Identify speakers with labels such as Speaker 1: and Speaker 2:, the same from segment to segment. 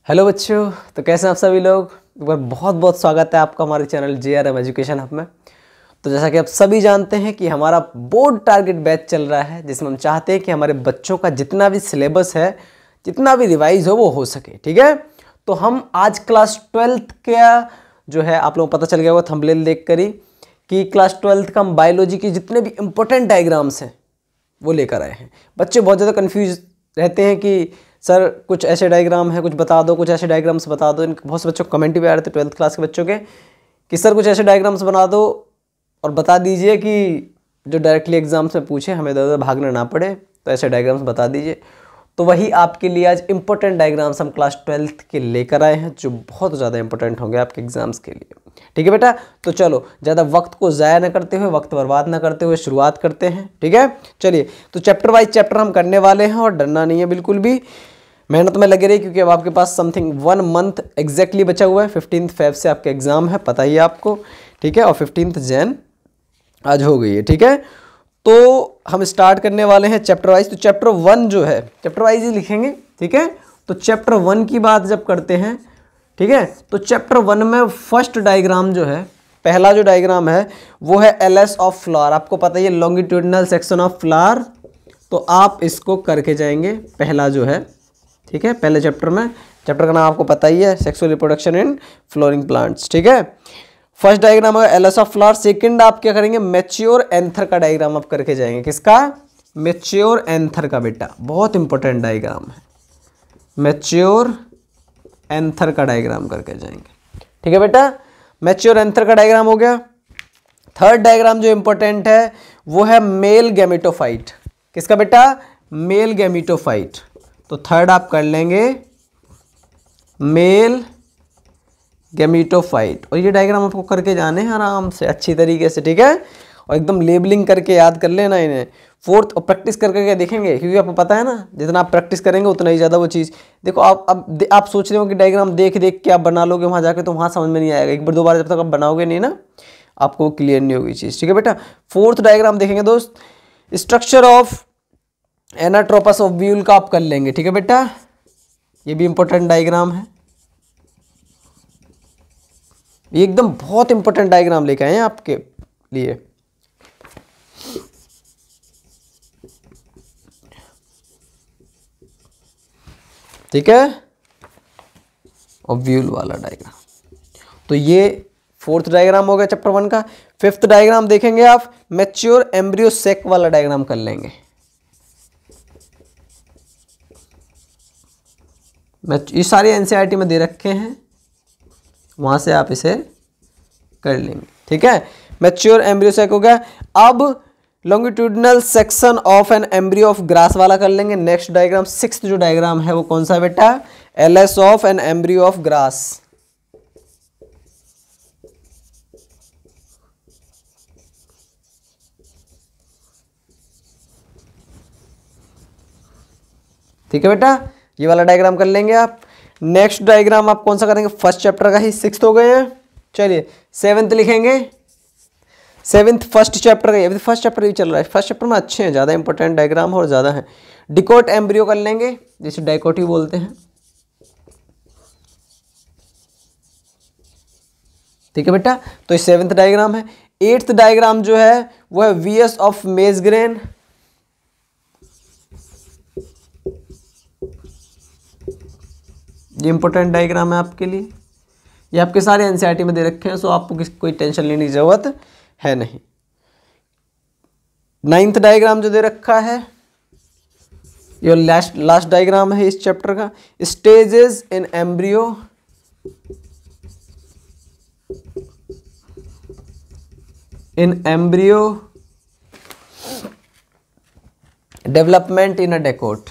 Speaker 1: Hello बच्चों, तो कैसे हैं आप सभी लोग। एक बार बहुत बहुत स्वागत है आपका हमारे चैनल JRM एजुकेशन हब में। तो जैसा कि आप सभी जानते हैं कि हमारा बोर्ड टारगेट बैच चल रहा है, जिसमें हम चाहते हैं कि हमारे बच्चों का जितना भी सिलेबस है, जितना भी रिवाइज हो वो हो सके। ठीक है, तो हम आज क्लास 12th का जो है, आप लोगों को पता चल गया होगा थंबनेल देख कर ही कि क्लास 12th का हम बायोलॉजी के जितने भी इंपॉर्टेंट डायग्राम्स हैं वो लेकर आए हैं। बच्चे बहुत ज़्यादा कन्फ्यूज रहते हैं कि सर कुछ ऐसे डायग्राम है, कुछ बता दो, कुछ ऐसे डायग्राम्स बता दो। बहुत से बच्चों को कमेंट भी आ रहे थे 12th क्लास के बच्चों के कि सर कुछ ऐसे डायग्राम्स बना दो और बता दीजिए कि जो डायरेक्टली एग्जाम्स में पूछे, हमें इधर उधर भागना ना पड़े, तो ऐसे डायग्राम्स बता दीजिए। तो वही आपके लिए आज इंपॉर्टेंट डायग्राम्स हम क्लास 12th के लेकर आए हैं, जो बहुत ज़्यादा इंपॉर्टेंट होंगे आपके एग्जाम्स के लिए। ठीक है बेटा, तो चलो ज़्यादा वक्त को ज़ाया ना करते हुए, वक्त बर्बाद ना करते हुए शुरुआत करते हैं। ठीक है, चलिए तो चैप्टर वाइज चैप्टर हम करने वाले हैं और डरना नहीं है बिल्कुल भी, मेहनत में लगे रही, क्योंकि अब आपके पास समथिंग 1 मंथ एग्जैक्टली बचा हुआ है। 15 फेब से आपके एग्जाम है, पता ही है आपको। ठीक है, और 15 जैन आज हो गई है। ठीक है, तो हम स्टार्ट करने वाले हैं चैप्टर वाइज। तो चैप्टर 1 जो है चैप्टर वाइज ही लिखेंगे। ठीक है, तो चैप्टर 1 की बात जब करते हैं, ठीक है, तो चैप्टर 1 में फर्स्ट डायग्राम जो है, पहला जो डायग्राम है वो है एलएस ऑफ फ्लावर। आपको पता ही है लॉन्गिट्यूडिनल सेक्शन ऑफ फ्लावर, तो आप इसको करके जाएंगे पहला जो है। ठीक है, पहले चैप्टर में, चैप्टर का नाम आपको पता ही है, sexual reproduction in flooring plants. ठीक है, फर्स्ट डायग्राम है एलएस ऑफ फ्लावर। सेकंड आप क्या करेंगे, मैच्योर एंथर का डायग्राम आप करके जाएंगे। किसका? मैच्योर एंथर का। बेटा बहुत इंपॉर्टेंट डायग्राम है, मैच्योर एंथर का डायग्राम करके जाएंगे। ठीक है बेटा, मैच्योर एंथर का डायग्राम हो गया। थर्ड डायग्राम जो इंपॉर्टेंट है वो है मेल गैमेटोफाइट। किसका बेटा? Male gametophyte. तो थर्ड आप कर लेंगे मेल गैमेटोफाइट, और ये डायग्राम आपको करके जाने हैं आराम से, अच्छी तरीके से। ठीक है, और एकदम लेबलिंग करके याद कर लेना इन्हें। फोर्थ और प्रैक्टिस करके देखेंगे, क्योंकि आपको पता है ना, जितना आप प्रैक्टिस करेंगे उतना ही ज़्यादा वो चीज़। देखो आप सोच रहे हो कि डायग्राम देख देख के आप बना लोगे वहाँ जाके, तो वहाँ समझ में नहीं आएगा। एक बार दो बार जब तक आप बनाओगे नहीं ना, आपको क्लियर नहीं होगी चीज़। ठीक है बेटा, फोर्थ डायग्राम देखेंगे दोस्त, स्ट्रक्चर ऑफ एनाट्रोपस ऑफ व्यूल का आप कर लेंगे। ठीक है बेटा, ये भी इंपॉर्टेंट डायग्राम है, ये एकदम बहुत इंपॉर्टेंट डायग्राम लेके आए हैं आपके लिए। ठीक है, और व्यूल वाला डायग्राम। तो ये फोर्थ डायग्राम हो गया चैप्टर 1 का। फिफ्थ डायग्राम देखेंगे आप, मैच्योर एम्ब्रियो सेक वाला डायग्राम कर लेंगे। ये सारे एनसीईआरटी में दे रखे हैं, वहां से आप इसे कर लेंगे। ठीक है, मैच्योर एम्ब्रियो सेक हो गया। अब longitudinal section of an embryo of grass वाला कर लेंगे। नेक्स्ट डायग्राम, सिक्स्थ जो डायग्राम है वो कौन सा है बेटा? LS of an embryo of grass. ठीक है बेटा, ये वाला डायग्राम कर लेंगे आप। नेक्स्ट डायग्राम आप कौन सा करेंगे? फर्स्ट चैप्टर का ही, सिक्स्थ हो गए हैं। चलिए सेवेंथ लिखेंगे। सेवेंथ फर्स्ट चैप्टर का, अभी फर्स्ट चैप्टर ही चल रहा है। फर्स्ट चैप्टर में अच्छे हैं, ज़्यादा इंपॉर्टेंट डायग्राम और ज़्यादा हैं। डिकोट एम्ब्रियो कर लेंगे, जिसे डाइकोटी बोलते हैं। ठीक है बेटा, तो ये सेवेंथ डायग्राम है। एट्थ डायग्राम जो है वो है वीएस ऑफ मेजग्रेन। ये इंपॉर्टेंट डायग्राम है आपके लिए, ये आपके सारे एनसीईआरटी में दे रखे हैं, सो आपको कोई टेंशन लेने की जरूरत है नहीं। नाइन्थ डायग्राम जो दे रखा है, ये लास्ट डायग्राम है इस चैप्टर का, stages in embryo development in a dicot.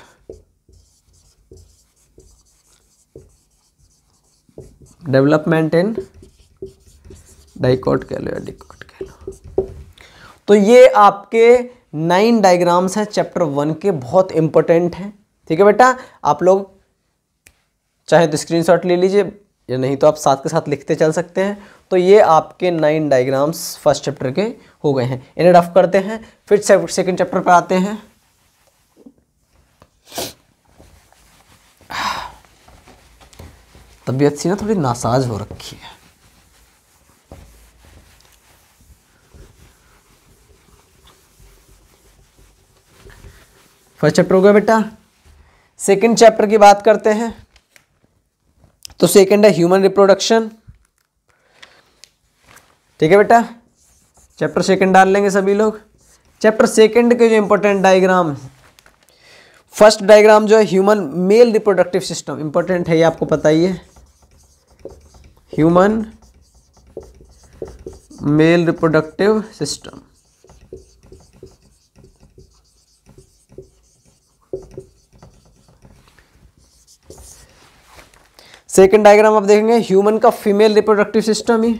Speaker 1: Development in dicot कह लो या डिकोट कह लो। तो ये आपके 9 डायग्राम्स हैं चैप्टर 1 के, बहुत इंपॉर्टेंट हैं। ठीक है बेटा, आप लोग चाहे तो स्क्रीनशॉट ले लीजिए, या नहीं तो आप साथ के साथ लिखते चल सकते हैं। तो ये आपके 9 डायग्राम्स फर्स्ट चैप्टर के हो गए हैं। इन्हें रफ करते हैं, फिर सेकंड चैप्टर पर आते हैं। तबीयत सी ना थोड़ी नासाज हो रखी है। फर्स्ट चैप्टर हो गया बेटा। सेकंड चैप्टर की बात करते हैं। तो सेकंड है ह्यूमन रिप्रोडक्शन। ठीक है बेटा, चैप्टर सेकंड डाल लेंगे सभी लोग। चैप्टर सेकंड के जो इंपॉर्टेंट डायग्राम, फर्स्ट डायग्राम जो है human male reproductive system, important है ये आपको पता ही है। Human male reproductive system. Second diagram आप देखेंगे ह्यूमन का फीमेल रिप्रोडक्टिव सिस्टम ही,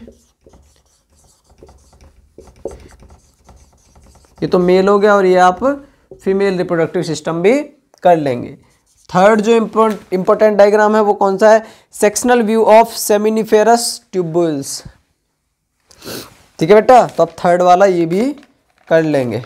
Speaker 1: ये तो मेल हो गया और ये आप फीमेल रिप्रोडक्टिव सिस्टम भी कर लेंगे। थर्ड जो इंपॉर्टेंट डायग्राम है वो कौन सा है? Sectional view of seminiferous tubules. ठीक है बेटा, तो अब थर्ड वाला ये भी कर लेंगे।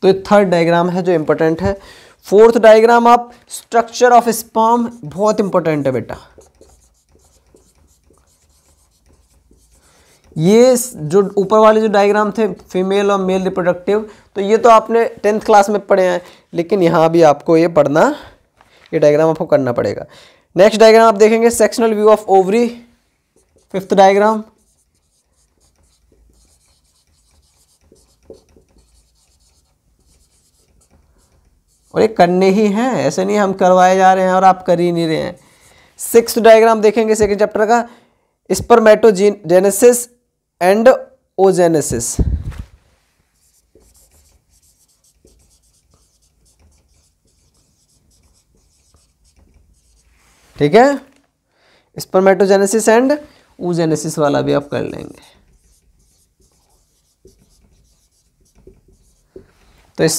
Speaker 1: तो ये थर्ड डायग्राम है जो इंपॉर्टेंट है। फोर्थ डायग्राम आप स्ट्रक्चर ऑफ स्पर्म, बहुत इंपॉर्टेंट है बेटा। ये जो ऊपर वाले जो डायग्राम थे फीमेल और मेल रिप्रोडक्टिव, तो ये तो आपने 10th क्लास में पढ़े हैं, लेकिन यहाँ भी आपको ये पढ़ना, ये डायग्राम आपको करना पड़ेगा। नेक्स्ट डायग्राम आप देखेंगे sectional view of ovary, fifth diagram. और ये करने ही हैं, ऐसे नहीं हम करवाए जा रहे हैं और आप कर ही नहीं रहे हैं। सिक्स्थ डायग्राम देखेंगे सेकंड चैप्टर का, स्पर्मेटोजेनेसिस एंड ओजेनेसिस। ठीक है, स्पर्मेटोजेनेसिस एंड ओजेनेसिस वाला भी आप कर लेंगे। तो इस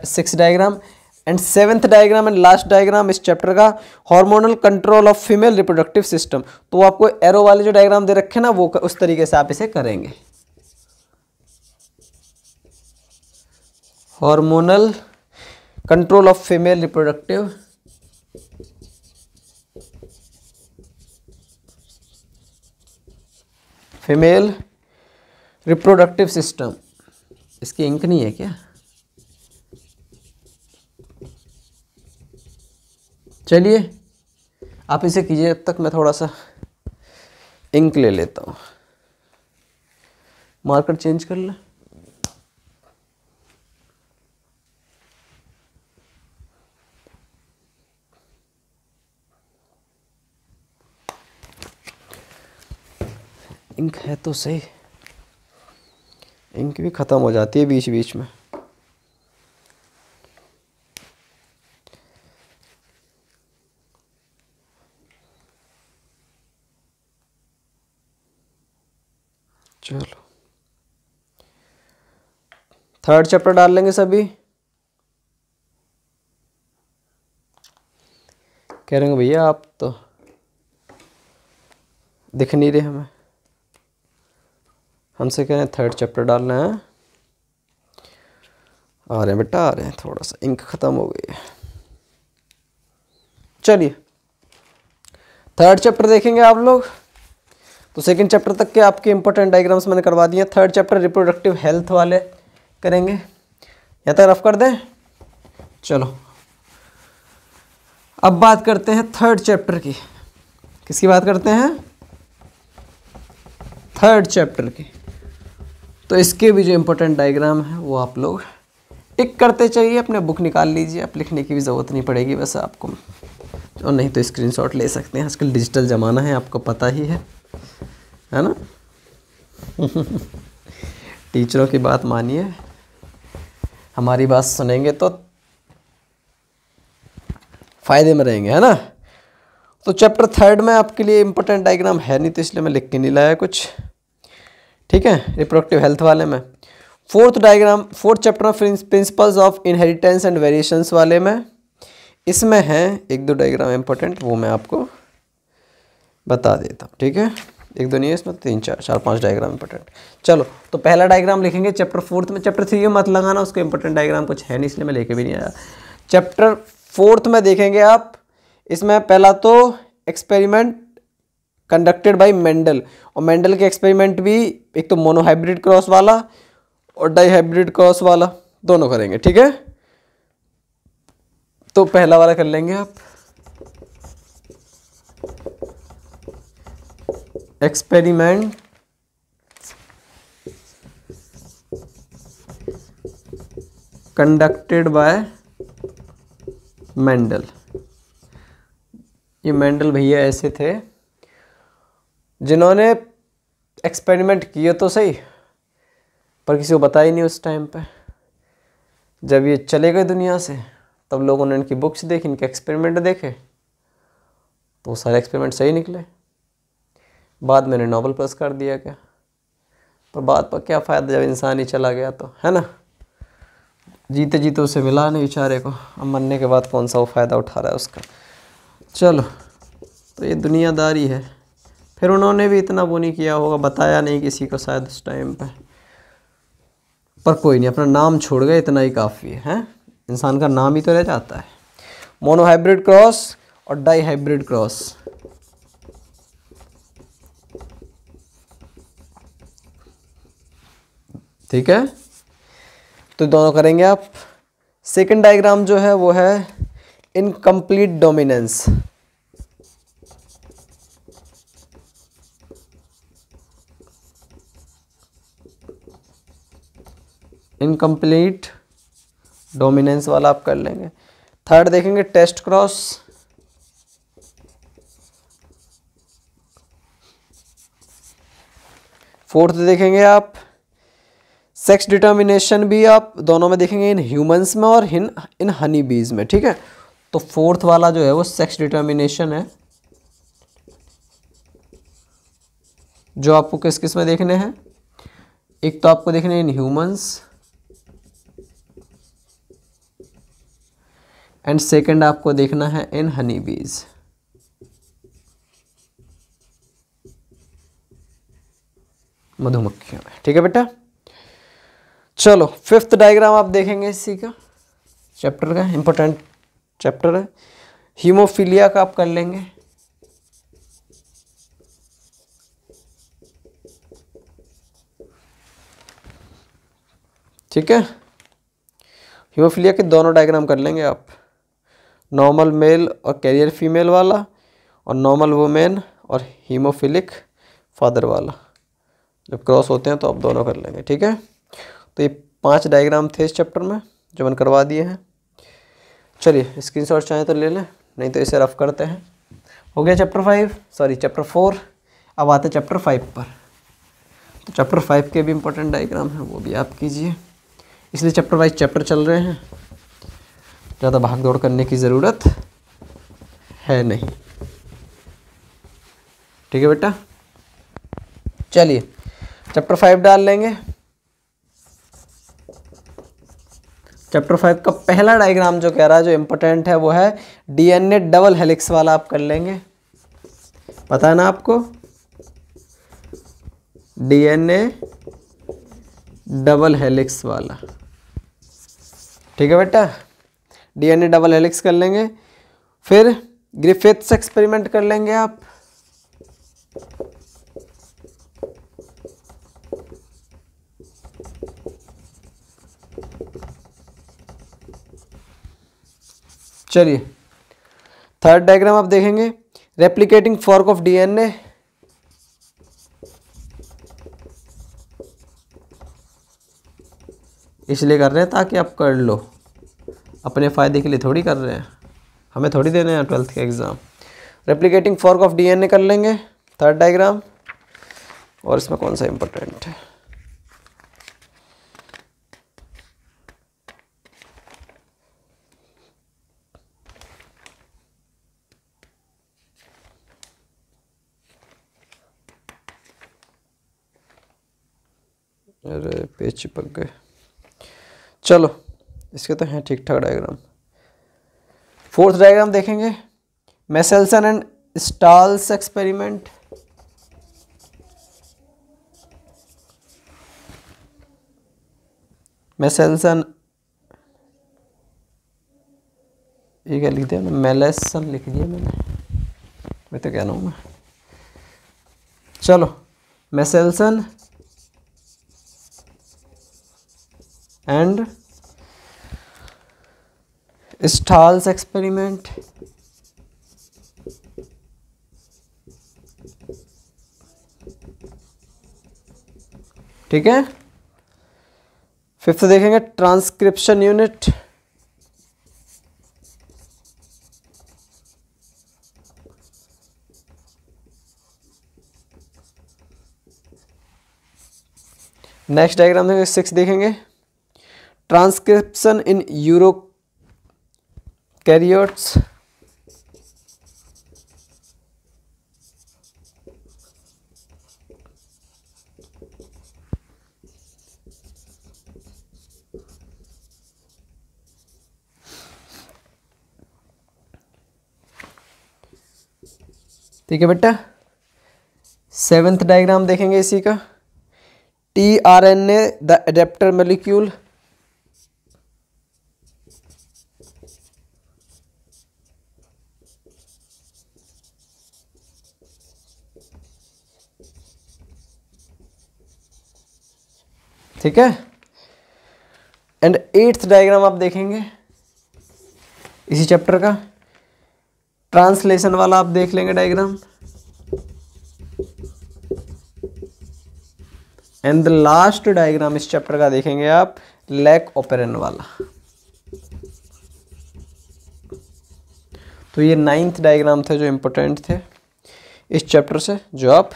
Speaker 1: six diagram and seventh diagram and last diagram इस चैप्टर का hormonal control of female reproductive system. तो आपको एरो वाले जो डायग्राम दे रखे ना वो उस तरीके से आप इसे करेंगे। Hormonal control of female reproductive system. इसकी इंक नहीं है क्या? चलिए आप इसे कीजिए, जब तक मैं थोड़ा सा इंक ले लेता हूँ। मार्कर चेंज कर ले। इंक है तो सही, इंक भी ख़त्म हो जाती है बीच बीच में। चलो थर्ड चैप्टर डाल लेंगे सभी। कह रहे हैं भैया आप तो दिख नहीं रहे हमें, हमसे कह रहे हैं थर्ड चैप्टर डालना है। आ रहे हैं बेटा, आ रहे हैं, थोड़ा सा इंक ख़त्म हो गई है। चलिए थर्ड चैप्टर देखेंगे आप लोग। तो सेकंड चैप्टर तक के आपके इंपॉर्टेंट डायग्राम्स मैंने करवा दिए। थर्ड चैप्टर रिप्रोडक्टिव हेल्थ वाले करेंगे। यहाँ तक रफ कर दें। चलो अब बात करते हैं थर्ड चैप्टर की। किसकी बात करते हैं? थर्ड चैप्टर की। तो इसके भी जो इंपॉर्टेंट डायग्राम है वो आप लोग टिक करते चाहिए, अपने बुक निकाल लीजिए, अब लिखने की भी ज़रूरत नहीं पड़ेगी बस आपको, और नहीं तो स्क्रीनशॉट ले सकते हैं। आजकल डिजिटल ज़माना है, आपको पता ही है ना। टीचरों की बात मानिए, हमारी बात सुनेंगे तो फायदे में रहेंगे, है ना। तो चैप्टर थर्ड में आपके लिए इंपॉर्टेंट डायग्राम है नहीं, तो इसलिए मैं लिख के नहीं लाया कुछ। ठीक है, रिप्रोडक्टिव हेल्थ वाले में। Fourth chapter principles of inheritance and variations वाले में इसमें है एक दो डायग्राम इंपॉर्टेंट, वो मैं आपको बता देता हूँ, ठीक है। एक दो नहीं है इसमें, तीन चार पांच डायग्राम इंपॉर्टेंट। चलो तो पहला डायग्राम लिखेंगे चैप्टर 4 में। चैप्टर 3 में मत लगाना, उसको इंपॉर्टेंट डायग्राम कुछ है नहीं, इसलिए मैं लेके भी नहीं आया। चैप्टर 4 में देखेंगे आप, इसमें पहला तो एक्सपेरिमेंट कंडक्टेड बाय मेंडल, और मेंडल के एक्सपेरिमेंट भी एक तो मोनोहाइब्रिड क्रॉस वाला और डाईहाइब्रिड क्रॉस वाला दोनों करेंगे, ठीक है। तो पहला वाला कर लेंगे आप, एक्सपेरिमेंट कंडक्टेड बाय मेंडल। ये मेंडल भैया ऐसे थे जिन्होंने एक्सपेरिमेंट किए तो सही, पर किसी को बताया ही नहीं उस टाइम पे। जब ये चले गए दुनिया से, तब लोगों ने इनकी बुक्स देखी, इनके एक्सपेरिमेंट देखे, तो वो सारे एक्सपेरिमेंट सही निकले। बाद में नोबेल पुरस्कार दिया गया, पर बात पर क्या फ़ायदा जब इंसान ही चला गया, तो है ना। जीते जीते उसे मिला नहीं बेचारे को, अब मरने के बाद कौन सा वो फ़ायदा उठा रहा है उसका। चलो, तो ये दुनियादारी है। फिर उन्होंने भी इतना वो नहीं किया होगा, बताया नहीं किसी को शायद उस टाइम पर कोई नहीं, अपना नाम छोड़ गए, इतना ही काफ़ी है। इंसान का नाम ही तो रह जाता है। मोनोहाइब्रिड क्रॉस और डाईहाइब्रिड क्रॉस, ठीक है। तो दोनों करेंगे आप। सेकंड डायग्राम जो है वो है इनकम्प्लीट डोमिनेंस। इनकम्प्लीट डोमिनेंस वाला आप कर लेंगे। थर्ड देखेंगे टेस्ट क्रॉस। फोर्थ देखेंगे आप सेक्स डिटर्मिनेशन, भी आप दोनों में देखेंगे, इन ह्यूमंस में और इन हनी बीज में, ठीक है। तो फोर्थ वाला जो है वो सेक्स डिटर्मिनेशन है, जो आपको किस किस में देखने हैं। एक तो आपको देखने इन ह्यूमंस, एंड सेकंड आपको देखना है इन हनी बीज। मधुमक्खियों में, ठीक है बेटा। चलो फिफ्थ डायग्राम आप देखेंगे इसी का, चैप्टर का इंपॉर्टेंट चैप्टर है, हीमोफीलिया का आप कर लेंगे। ठीक है, हीमोफीलिया के दोनों डायग्राम कर लेंगे आप, नॉर्मल मेल और कैरियर फीमेल वाला, और नॉर्मल वुमेन और हीमोफिलिक फादर वाला। जब क्रॉस होते हैं तो आप दोनों कर लेंगे, ठीक है। तो ये 5 डायग्राम थे इस चैप्टर में जो मैंने करवा दिए हैं। चलिए स्क्रीनशॉट चाहें तो ले लें, नहीं तो इसे रफ करते हैं। हो गया चैप्टर 4। अब आते हैं चैप्टर 5 पर। तो चैप्टर 5 के भी इम्पोर्टेंट डायग्राम हैं, वो भी आप कीजिए। इसलिए चैप्टर वाइज चैप्टर चल रहे हैं, ज़्यादा भाग दौड़ करने की ज़रूरत है नहीं, ठीक है बेटा। चलिए चैप्टर 5 डाल लेंगे। चैप्टर 5 का पहला डायग्राम जो कह रहा है, जो इम्पोर्टेंट है, वो है डीएनए डबल हेलिक्स वाला आप कर लेंगे। पता है ना आपको, डीएनए डबल हेलिक्स वाला, ठीक है बेटा। डीएनए डबल हेलिक्स कर लेंगे। फिर ग्रिफिथ्स एक्सपेरिमेंट कर लेंगे आप। चलिए थर्ड डायग्राम आप देखेंगे, रेप्लिकेटिंग फॉर्क ऑफ डीएनए। इसलिए कर रहे हैं ताकि आप कर लो, अपने फ़ायदे के लिए थोड़ी कर रहे हैं, हमें थोड़ी देने हैं 12th के exam. Replicating fork of DNA कर लेंगे, थर्ड डायग्राम। और इसमें कौन सा इंपॉर्टेंट है, अरे पेज चिपक गए। चलो इसके तो हैं ठीक ठाक डायग्राम। फोर्थ डायग्राम देखेंगे, Meselson and stalls experiment. Meselson, ये क्या लिख दिया मैंने, मेलेसन लिख दिया मैं तो कह रहा हूँ मैं। चलो, मेसेल्सन एंड स्टाल्स एक्सपेरिमेंट। ठीक है। फिफ्थ देखेंगे ट्रांसक्रिप्शन यूनिट। नेक्स्ट डायग्राम देखेंगे, सिक्स देखेंगे ट्रांसक्रिप्शन इन यूरोकैरियोट्स। ठीक है बेटा। सेवेंथ डायग्राम देखेंगे इसी का, tRNA द एडेप्टर मोलिक्यूल। ठीक है। एंड एट्थ डायग्राम आप देखेंगे इसी चैप्टर का, ट्रांसलेशन वाला आप देख लेंगे diagram. And the last diagram इस चैप्टर का देखेंगे आप, लैक ओपेरन वाला। तो ये 9th डायग्राम थे जो इम्पोर्टेंट थे इस चैप्टर से, जो आप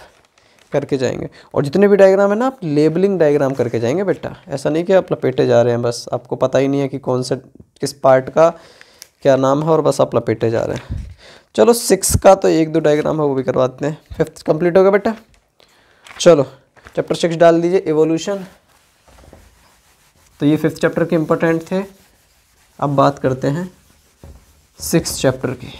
Speaker 1: करके जाएंगे। और जितने भी डायग्राम है ना, आप लेबलिंग डायग्राम करके जाएंगे बेटा। ऐसा नहीं कि आप लपेटे जा रहे हैं, बस आपको पता ही नहीं है कि कौन से किस पार्ट का क्या नाम है और बस आप लपेटे जा रहे हैं। चलो 6 का तो 1-2 डायग्राम है वो भी करवाते हैं। 5th कंप्लीट हो गया बेटा। चलो चैप्टर 6 डाल दीजिए, इवोल्यूशन। तो ये 5th चैप्टर के इम्पोर्टेंट थे। अब बात करते हैं 6th चैप्टर की।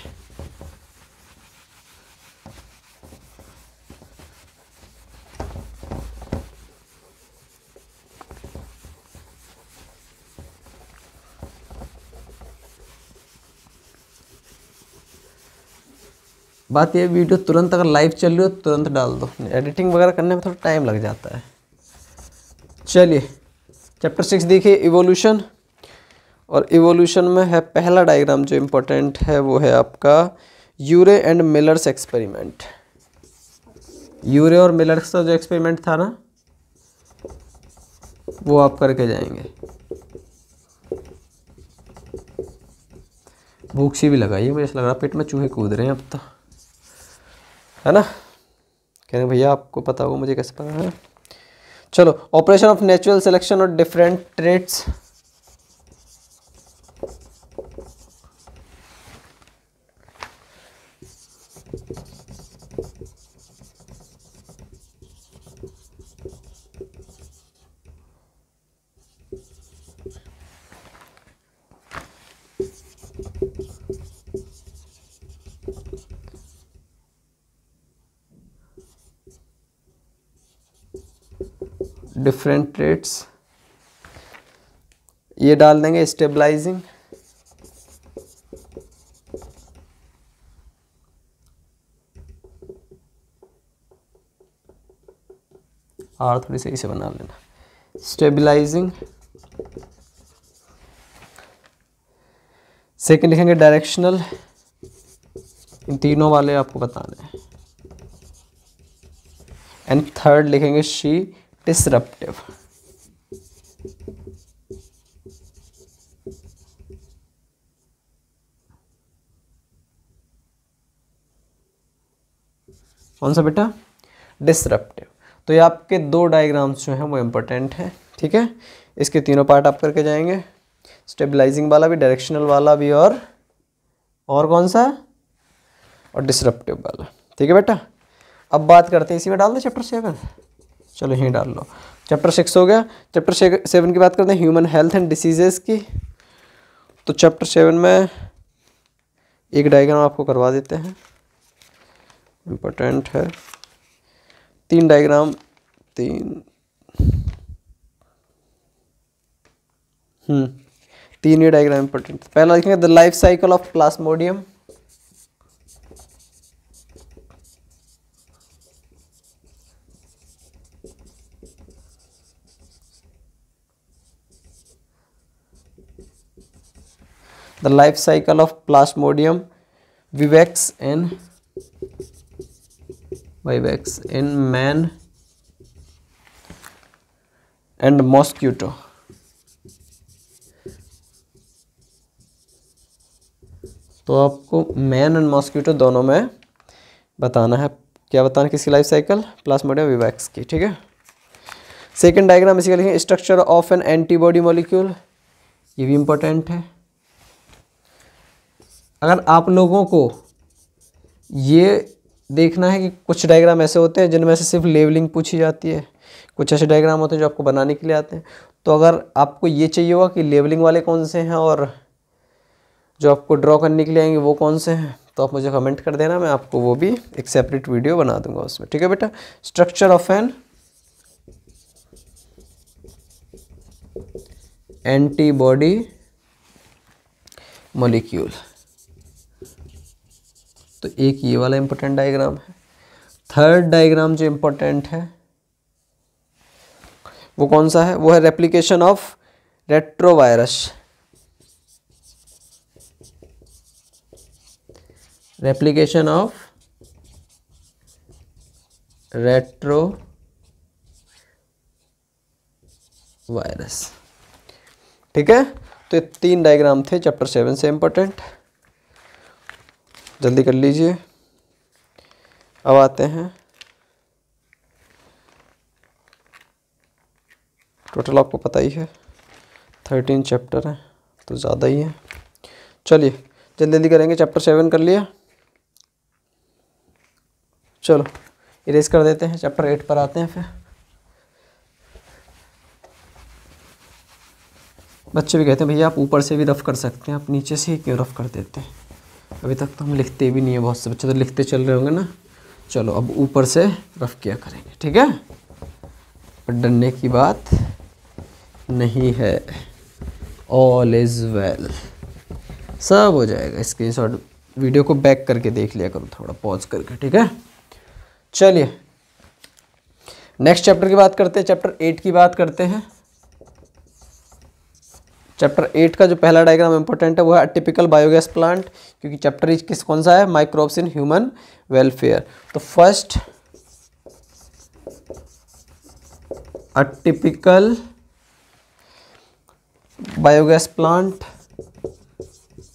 Speaker 1: बात ये, वीडियो तुरंत अगर लाइव चल रही हो तुरंत डाल दो, एडिटिंग वगैरह करने में थोड़ा टाइम लग जाता है। चलिए चैप्टर 6 देखिए, इवोल्यूशन। और इवोल्यूशन में है पहला डायग्राम जो इम्पोर्टेंट है वो है आपका यूरे एंड मिलर्स एक्सपेरिमेंट। यूरे और मिलर्स का जो एक्सपेरिमेंट था ना, वो आप करके जाएंगे। भूख सी भी लगाई, मुझे ऐसा लग रहा पेट में चूहे कूद रहे हैं अब तो, है ना। कह रहे भैया आपको पता होगा, मुझे कैसे पता है। चलो, ऑपरेशन ऑफ नेचुरल सिलेक्शन और डिफरेंट ट्रेट्स। डिफरेंट ट्रेट्स ये डाल देंगे, स्टेबलाइजिंग। और थोड़ी सही से बना लेना, स्टेबलाइजिंग। सेकंड लिखेंगे डायरेक्शनल। इन तीनों वाले आपको बताने हैं। एंड थर्ड लिखेंगे शी डिसरप्टिव। कौन सा बेटा? डिसरप्टिव। तो ये आपके 2 डायग्राम्स जो हैं वो इम्पोर्टेंट हैं, ठीक है। इसके तीनों पार्ट आप करके जाएंगे, स्टेबलाइजिंग वाला भी, डायरेक्शनल वाला भी, और कौन सा, और डिसरप्टिव वाला, ठीक है बेटा। अब बात करते हैं, इसी में डाल दो चैप्टर 7। चलो यहीं डाल लो। चैप्टर 6 हो गया। चैप्टर 7 की बात करते हैं, ह्यूमन हेल्थ एंड डिसीजेस की। तो चैप्टर 7 में एक डायग्राम आपको करवा देते हैं, इम्पोर्टेंट है। 3 डायग्राम, 3 ही डायग्राम इम्पोर्टेंट। पहला देखेंगे the life cycle of Plasmodium. The life cycle of Plasmodium vivax in man and mosquito। तो आपको मैन एंड मॉस्किटो दोनों में बताना है। क्या बताना है? किसकी लाइफ साइकिल? प्लाज्मोडियम विवैक्स की। ठीक है। सेकंड डायग्राम इसी का लिखेंगे structure of N antibody molecule. ये भी इंपॉर्टेंट है। अगर आप लोगों को ये देखना है कि कुछ डायग्राम ऐसे होते हैं जिनमें से सिर्फ लेवलिंग पूछी जाती है, कुछ ऐसे डायग्राम होते हैं जो आपको बनाने के लिए आते हैं। तो अगर आपको ये चाहिए होगा कि लेवलिंग वाले कौन से हैं और जो आपको ड्रॉ करने के लिए आएंगे वो कौन से हैं, तो आप मुझे कमेंट कर देना, मैं आपको वो भी एक सेपरेट वीडियो बना दूंगा उसमें। ठीक है बेटा। Structure of N antibody molecule, तो एक ये वाला इंपॉर्टेंट डायग्राम है। थर्ड डायग्राम जो इंपॉर्टेंट है वो कौन सा है? वो है replication of retrovirus. Replication of retrovirus. ठीक है। तो ये 3 डायग्राम थे चैप्टर 7 से इंपॉर्टेंट। जल्दी कर लीजिए। अब आते हैं, टोटल आपको पता ही है 13 चैप्टर हैं तो ज़्यादा ही है। चलिए जल्दी जल्दी करेंगे। चैप्टर 7 कर लिया, चलो इरेज कर देते हैं। चैप्टर 8 पर आते हैं। फिर बच्चे भी कहते हैं भैया आप ऊपर से भी रफ कर सकते हैं, आप नीचे से ही क्यों रफ कर देते हैं? अभी तक तो हम लिखते भी नहीं है, बहुत से बच्चे तो लिखते चल रहे होंगे ना। चलो अब ऊपर से रफ किया करेंगे। ठीक है। पर डरने की बात नहीं है, ऑल इज वेल, सब हो जाएगा। स्क्रीनशॉट वीडियो को बैक करके देख लिया करो, थोड़ा पॉज करके। ठीक है। चलिए नेक्स्ट चैप्टर की बात करते हैं। चैप्टर 8 की बात करते हैं। चैप्टर 8 का जो पहला डायग्राम इंपॉर्टेंट है वो है टिपिकल बायोगैस प्लांट, क्योंकि चैप्टर किस कौन सा है? Microbes in human welfare. तो first a typical biogas plant,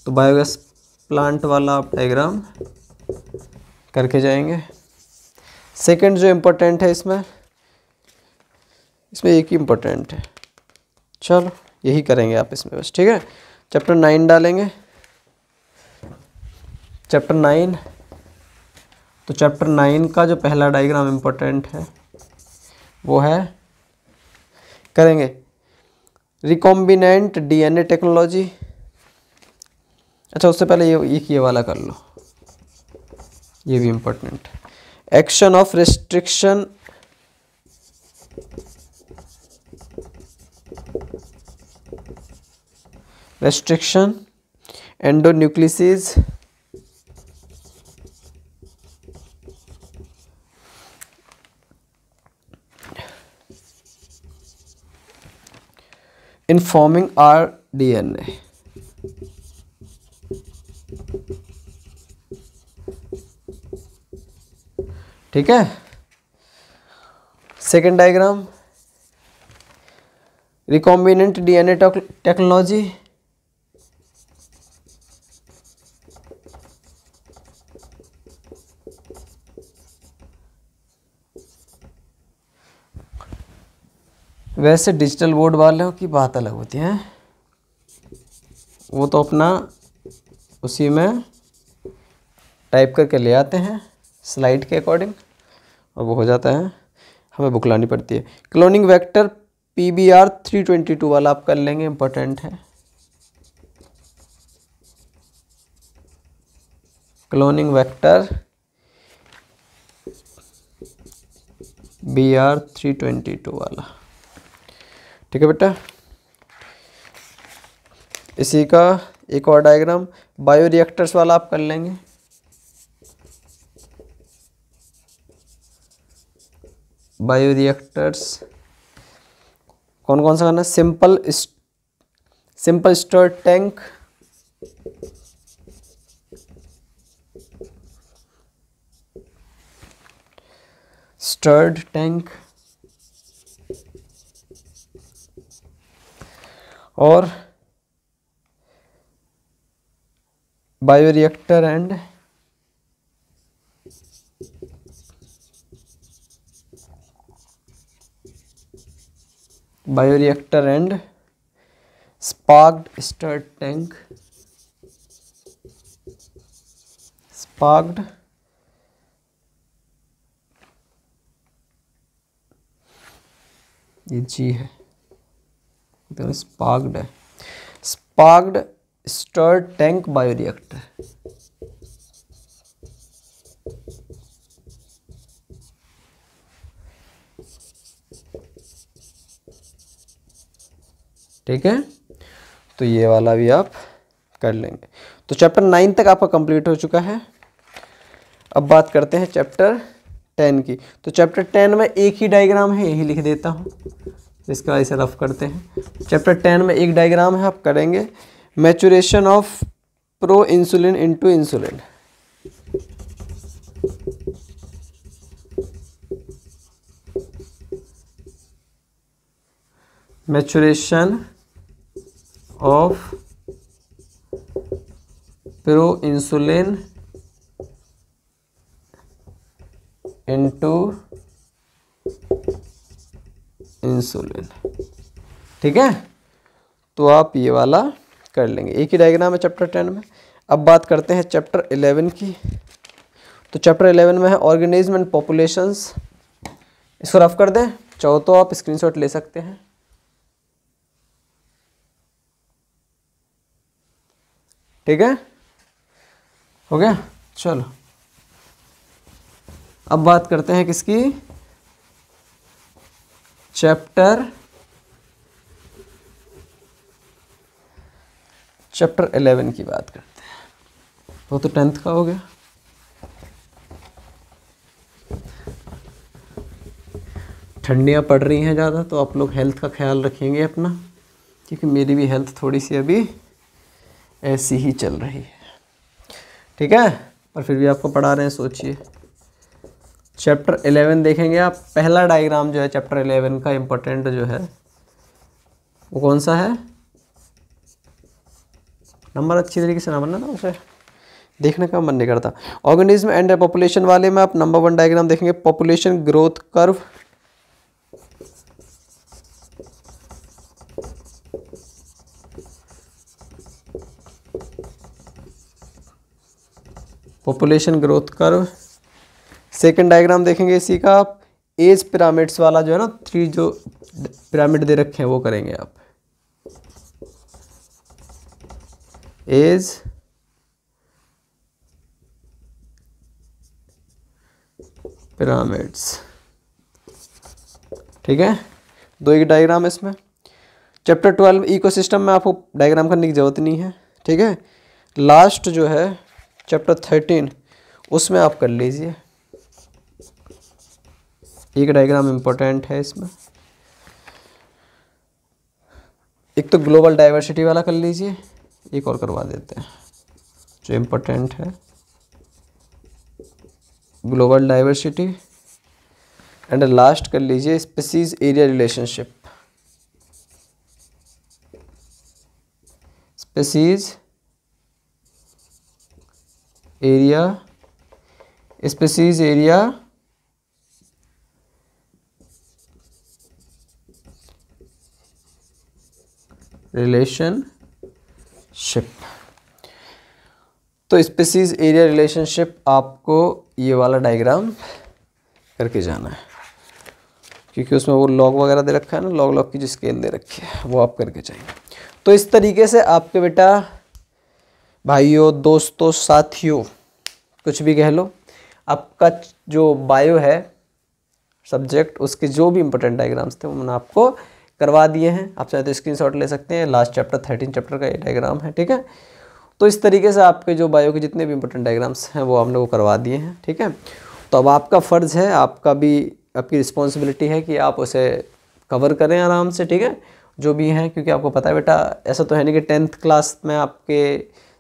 Speaker 1: तो बायोगैस प्लांट वाला आप डायग्राम करके जाएंगे। सेकंड जो इम्पोर्टेंट है इसमें एक ही इम्पोर्टेंट है, चलो यही करेंगे आप इसमें बस। ठीक है। चैप्टर 9 डालेंगे। चैप्टर 9, तो चैप्टर 9 का जो पहला डायग्राम इम्पोर्टेंट है वो है करेंगे रिकॉम्बिनेंट डीएनए टेक्नोलॉजी। अच्छा उससे पहले ये वाला कर लो, ये भी इम्पोर्टेंट है। Action of restriction endonuclease in forming our DNA। ठीक है। Second diagram recombinant DNA technology. वैसे डिजिटल बोर्ड वालों की बात अलग होती है, वो तो अपना उसी में टाइप करके ले आते हैं स्लाइड के अकॉर्डिंग और वो हो जाता है, हमें बुक लानी पड़ती है। क्लोनिंग वेक्टर PBR 322 वाला आप कर लेंगे, इम्पोर्टेंट है। क्लोनिंग वेक्टर BR322 वाला। ठीक है बेटा। इसी का एक और डायग्राम बायोरिएक्टर्स वाला आप कर लेंगे। बायोरिएक्टर्स कौन कौन सा करना है? Simple stirred tank, stirred tank और bioreactor and sparged stirred tank, sparged ये जी है तो स्पार्क्ड है, स्पार्क्ड स्टर्ड टैंक बायोरिएक्टर। ठीक है, तो ये वाला भी आप कर लेंगे। तो चैप्टर 9 तक आपका कंप्लीट हो चुका है। अब बात करते हैं चैप्टर 10 की। तो चैप्टर 10 में एक ही डायग्राम है, यही लिख देता हूँ, इसका ऐसे रफ करते हैं। चैप्टर 10 में एक डायग्राम है, आप करेंगे maturation of pro insulin into insulin. Maturation of pro insulin into insulin. ठीक है, तो आप ये वाला कर लेंगे, एक ही डायग्राम है चैप्टर 10 में। अब बात करते हैं चैप्टर 11 की। तो चैप्टर 11 में है ऑर्गेनिज्म एंड पॉपुलेशंस। इसको रफ कर दें, चाहो तो आप स्क्रीनशॉट ले सकते हैं। ठीक है, हो गया। चलो अब बात करते हैं किसकी? चैप्टर 11 की बात करते हैं। वो तो 10th का हो गया। ठंडियाँ पड़ रही हैं ज़्यादा, तो आप लोग हेल्थ का ख्याल रखेंगे अपना, क्योंकि मेरी भी हेल्थ थोड़ी सी अभी ऐसी ही चल रही है। ठीक है, पर फिर भी आपको पढ़ा रहे हैं, सोचिए। चैप्टर 11 देखेंगे आप। पहला डायग्राम जो है चैप्टर 11 का इम्पोर्टेंट जो है वो कौन सा है? नंबर अच्छी तरीके से ना बनना ना, उसे देखने का मन नहीं करता। ऑर्गेनिज्म एंड पॉपुलेशन वाले में आप नंबर 1 डायग्राम देखेंगे, population growth curve. Population growth curve. Second diagram देखेंगे इसी का आप, एज पिरामिड्स वाला जो है ना, 3 जो पिरामिड दे रखे हैं वो करेंगे आप। As pyramids. ठीक है, 2 एक डायग्राम इसमें। चैप्टर 12 इकोसिस्टम में आपको डायग्राम करने की जरूरत नहीं है। ठीक है, लास्ट जो है चैप्टर 13 उसमें आप कर लीजिए, एक डायग्राम इम्पोर्टेंट है इसमें। एक तो ग्लोबल डाइवर्सिटी वाला कर लीजिए, एक और करवा देते हैं जो इम्पोर्टेंट है, ग्लोबल डाइवर्सिटी। एंड लास्ट कर लीजिए species area relationship. Species area relationship. तो स्पीसीज एरिया रिलेशनशिप आपको ये वाला डायग्राम करके जाना है, क्योंकि उसमें वो लॉग वगैरह दे रखा है ना, लॉग की जो स्केल दे रखी है वो आप करके जाएंगे। तो इस तरीके से आपके बेटा भाइयों, दोस्तों, साथियों, कुछ भी कह लो। आपका जो बायो है सब्जेक्ट, उसके जो भी इंपॉर्टेंट डायग्राम्स थे वो मैंने आपको करवा दिए हैं। आप चाहे तो स्क्रीनशॉट ले सकते हैं। लास्ट चैप्टर 13 चैप्टर का ये डायग्राम है, ठीक है। तो इस तरीके से आपके जो बायो के जितने भी इंपॉर्टेंट डायग्राम्स हैं वो हमने वो करवा दिए हैं, ठीक है। तो अब आपका फ़र्ज़ है, आपकी रिस्पॉन्सिबिलिटी है कि आप उसे कवर करें आराम से, ठीक है, जो भी हैं। क्योंकि आपको पता है बेटा, ऐसा तो है नहीं कि 10th क्लास में आपके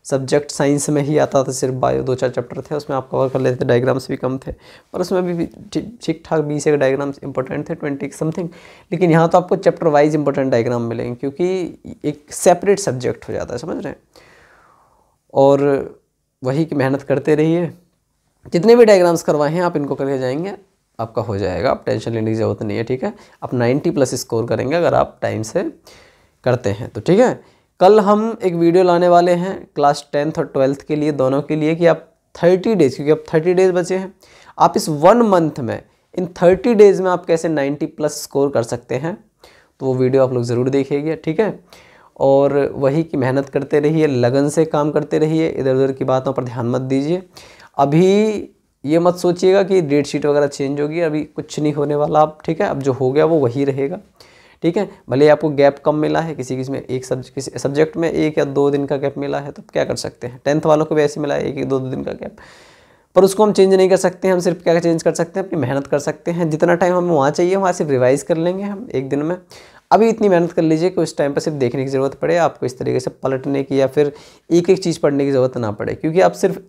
Speaker 1: सब्जेक्ट साइंस में ही आता था, सिर्फ बायो 2-4 चैप्टर थे उसमें आप कवर कर लेते थे, डायग्राम्स भी कम थे, पर उसमें भी ठीक ठाक 20 एक डायग्राम्स इंपॉर्टेंट थे, 20 समथिंग। लेकिन यहाँ तो आपको चैप्टर वाइज इंपॉर्टेंट डायग्राम मिलेंगे, क्योंकि एक सेपरेट सब्जेक्ट हो जाता है, समझ रहे हैं। और वही की मेहनत करते रहिए, जितने भी डायग्राम्स करवाए हैं आप इनको करके जाएंगे, आपका हो जाएगा, आप टेंशन लेने की ज़रूरत नहीं है, ठीक है। आप 90+ स्कोर करेंगे अगर आप टाइम से करते हैं तो, ठीक है। कल हम एक वीडियो लाने वाले हैं क्लास 10th और 12th के लिए, दोनों के लिए, कि आप 30 डेज़, क्योंकि अब 30 डेज़ बचे हैं, आप इस 1 मंथ में, इन 30 डेज़ में आप कैसे 90+ स्कोर कर सकते हैं, तो वो वीडियो आप लोग ज़रूर देखिएगा, ठीक है। और वही की मेहनत करते रहिए, लगन से काम करते रहिए, इधर उधर की बातों पर ध्यान मत दीजिए। अभी ये मत सोचिएगा कि डेट शीट वगैरह चेंज होगी, अभी कुछ नहीं होने वाला आप, ठीक है। अब जो हो गया वो वही रहेगा, ठीक है। भले आपको गैप कम मिला है, किसी में किसी सब्जेक्ट में 1 या 2 दिन का गैप मिला है, तो क्या कर सकते हैं। 10th वालों को भी ऐसे मिला है 1-2 दिन का गैप, पर उसको हम चेंज नहीं कर सकते हैं। हम सिर्फ क्या चेंज कर सकते हैं, अपनी मेहनत कर सकते हैं। जितना टाइम हमें वहाँ चाहिए वहाँ सिर्फ रिवाइज कर लेंगे हम 1 दिन में। अभी इतनी मेहनत कर लीजिए कि उस टाइम पर सिर्फ देखने की ज़रूरत पड़े, आपको इस तरीके से पलटने की या फिर एक चीज़ पढ़ने की ज़रूरत ना पड़े। क्योंकि आप सिर्फ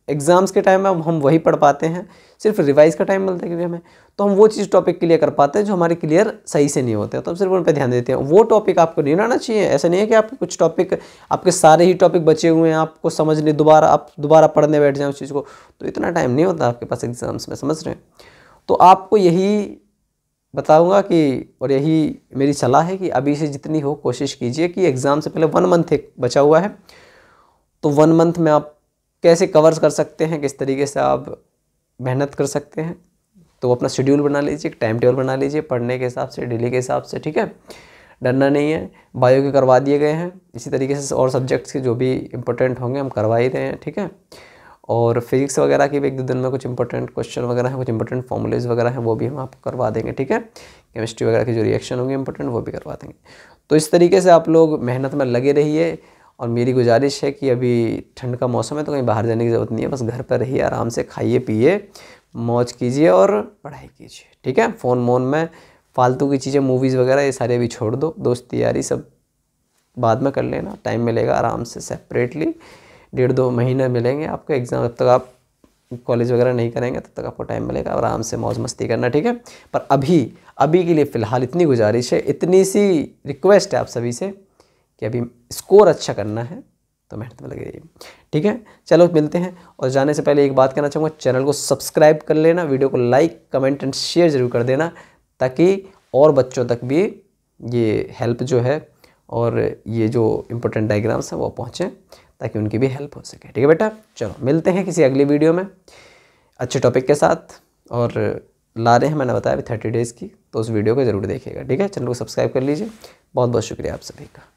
Speaker 1: एग्ज़ाम्स के टाइम में हम वही पढ़ पाते हैं, सिर्फ रिवाइज़ का टाइम मिलता है क्योंकि हमें, तो हम वो चीज़ टॉपिक क्लियर कर पाते हैं जो हमारे क्लियर सही से नहीं होते हैं, तो हम सिर्फ उन पर ध्यान देते हैं। वो टॉपिक आपको नहीं रहना चाहिए। ऐसा नहीं है कि आपके कुछ टॉपिक, आपके सारे ही टॉपिक बचे हुए हैं, आपको समझ नहीं, आप दोबारा पढ़ने बैठ जाएँ उस चीज़ को, तो इतना टाइम नहीं होता आपके पास एग्ज़ाम्स में, समझ रहे हैं। तो आपको यही बताऊंगा कि, और यही मेरी सलाह है कि अभी से जितनी हो कोशिश कीजिए कि एग्ज़ाम से पहले 1 मंथ एक बचा हुआ है, तो 1 मंथ में आप कैसे कवर कर सकते हैं, किस तरीके से आप मेहनत कर सकते हैं, तो अपना शेड्यूल बना लीजिए, एक टाइम टेबल बना लीजिए पढ़ने के हिसाब से, डेली के हिसाब से, ठीक है। डरना नहीं है। बायो के करवा दिए गए हैं, इसी तरीके से और सब्जेक्ट्स के जो भी इंपॉर्टेंट होंगे हम करवा ही रहे हैं, ठीक है। और फिजिक्स वगैरह की भी 1-2 दिन में कुछ इंपॉर्टेंट क्वेश्चन वगैरह हैं, कुछ इंपॉर्टेंट फॉर्मूलेज वगैरह हैं, वो भी हम आपको करवा देंगे, ठीक है। केमिस्ट्री वगैरह की जो रिएक्शन होंगे इंपॉर्टेंट, वो भी करवा देंगे। तो इस तरीके से आप लोग मेहनत में लगे रहिए। और मेरी गुजारिश है कि अभी ठंड का मौसम है तो कहीं बाहर जाने की ज़रूरत नहीं है, बस घर पर रहिए, आराम से खाइए पिए, मौज कीजिए और पढ़ाई कीजिए, ठीक है। फ़ोन में फालतू की चीज़ें, मूवीज़ वगैरह ये सारे अभी छोड़ दो, दोस्ती यारी सब बाद में कर लेना, टाइम मिलेगा आराम से सेपरेटली, 1.5-2 महीने मिलेंगे आपको एग्ज़ाम, जब तक आप कॉलेज वगैरह नहीं करेंगे तब तक आपको टाइम मिलेगा, आराम से मौज मस्ती करना, ठीक है। पर अभी के लिए फ़िलहाल इतनी गुजारिश है, इतनी सी रिक्वेस्ट है आप सभी से कि अभी स्कोर अच्छा करना है तो मेहनत में लगे रहिए, ठीक है। चलो मिलते हैं। और जाने से पहले एक बात कहना चाहूँगा, चैनल को सब्सक्राइब कर लेना, वीडियो को लाइक कमेंट एंड शेयर ज़रूर कर देना, ताकि और बच्चों तक भी ये हेल्प जो है और ये जो इम्पोर्टेंट डायग्राम्स हैं वो पहुँचें, ताकि उनकी भी हेल्प हो सके, ठीक है बेटा। चलो मिलते हैं किसी अगली वीडियो में अच्छे टॉपिक के साथ। और ला रहे हैं, मैंने बताया अभी 30 डेज़ की, तो उस वीडियो को ज़रूर देखिएगा, ठीक है। चैनल को सब्सक्राइब कर लीजिए। बहुत बहुत शुक्रिया आप सभी का।